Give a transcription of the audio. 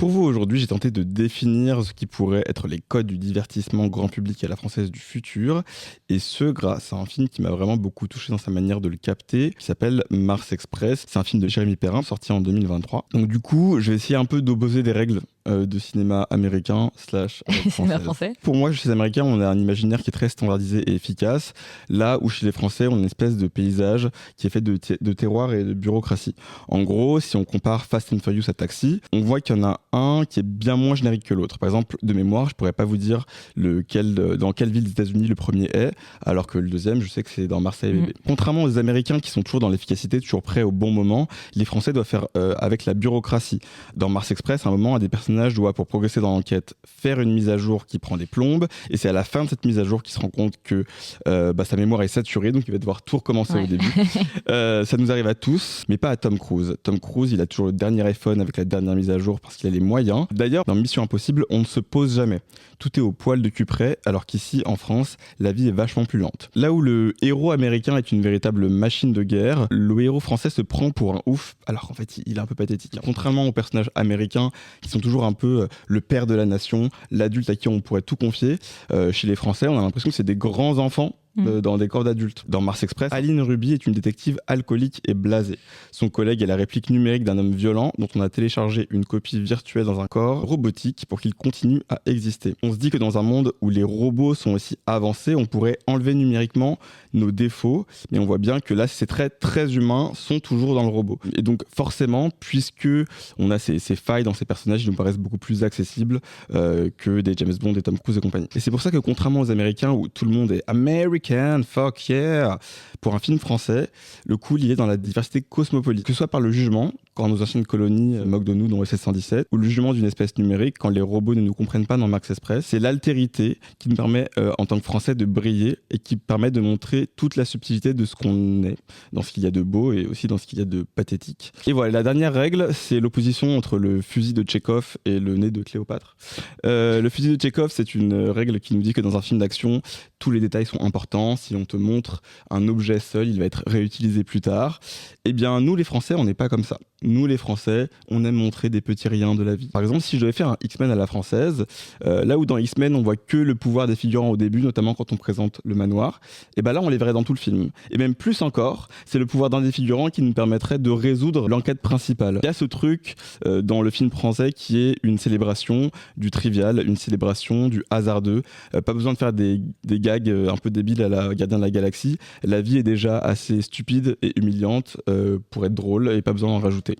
Pour vous aujourd'hui, j'ai tenté de définir ce qui pourrait être les codes du divertissement grand public à la française du futur, et ce grâce à un film qui m'a vraiment beaucoup touché dans sa manière de le capter, qui s'appelle Mars Express. C'est un film de Jérémy Perrin, sorti en 2023. Donc du coup, je vais essayer un peu d'opposer des règles de cinéma américain slash Cinéma française. français. Pour moi, chez les Américains, on a un imaginaire qui est très standardisé et efficace, là où chez les Français, on a une espèce de paysage qui est fait de terroir et de bureaucratie. En gros, si on compare Fast and Furious à Taxi, on voit qu'il y en a un qui est bien moins générique que l'autre. Par exemple, de mémoire, je pourrais pas vous dire dans quelle ville des États-Unis le premier est, alors que le deuxième, je sais que c'est dans Marseille bébé. Contrairement aux Américains qui sont toujours dans l'efficacité, toujours prêts au bon moment, les Français doivent faire avec la bureaucratie. Dans Mars Express, à un moment, un des personnages doit, pour progresser dans l'enquête, faire une mise à jour qui prend des plombes, et c'est à la fin de cette mise à jour qu'il se rend compte que sa mémoire est saturée, donc il va devoir tout recommencer au début. Ça nous arrive à tous, mais pas à Tom Cruise. Tom Cruise, il a toujours le dernier iPhone avec la dernière mise à jour parce qu'il a les moyens. D'ailleurs, dans Mission Impossible, on ne se pose jamais. Tout est au poil de cul près, alors qu'ici, en France, la vie est vachement plus lente. Là où le héros américain est une véritable machine de guerre, le héros français se prend pour un ouf, alors qu'en fait, il est un peu pathétique. Contrairement aux personnages américains, qui sont toujours un peu le père de la nation, l'adulte à qui on pourrait tout confier, chez les Français, on a l'impression que c'est des grands enfants dans des corps d'adultes. Dans Mars Express, Aline Ruby est une détective alcoolique et blasée. Son collègue est la réplique numérique d'un homme violent dont on a téléchargé une copie virtuelle dans un corps robotique pour qu'il continue à exister. On se dit que dans un monde où les robots sont aussi avancés, on pourrait enlever numériquement nos défauts, mais on voit bien que là, ces traits très humains sont toujours dans le robot. Et donc forcément, puisque on a ces failles dans ces personnages, ils nous paraissent beaucoup plus accessibles que des James Bond, des Tom Cruise et compagnie. Et c'est pour ça que contrairement aux Américains où tout le monde est American, fuck yeah, pour un film français, le cool il est dans la diversité cosmopolite, que ce soit par le jugement, quand nos anciennes colonies moquent de nous dans OSS 117, ou le jugement d'une espèce numérique quand les robots ne nous comprennent pas dans Max Express. C'est l'altérité qui nous permet en tant que Français de briller et qui permet de montrer toute la subtilité de ce qu'on est, dans ce qu'il y a de beau et aussi dans ce qu'il y a de pathétique. Et voilà, la dernière règle, c'est l'opposition entre le fusil de Tchekhov et le nez de Cléopâtre. Le fusil de Tchekhov, c'est une règle qui nous dit que dans un film d'action, tous les détails sont importants. Si on te montre un objet seul, il va être réutilisé plus tard. Eh bien, nous les Français, on n'est pas comme ça. Nous les Français, on aime montrer des petits riens de la vie. Par exemple, si je devais faire un X-Men à la française, là où dans X-Men, on voit que le pouvoir des figurants au début, notamment quand on présente le manoir, et ben là, on les verrait dans tout le film. Et même plus encore, c'est le pouvoir d'un des figurants qui nous permettrait de résoudre l'enquête principale. Il y a ce truc dans le film français qui est une célébration du trivial, une célébration du hasardeux. Pas besoin de faire des gags un peu débiles à la Gardien de la Galaxie. La vie est déjà assez stupide et humiliante pour être drôle et pas besoin d'en rajouter.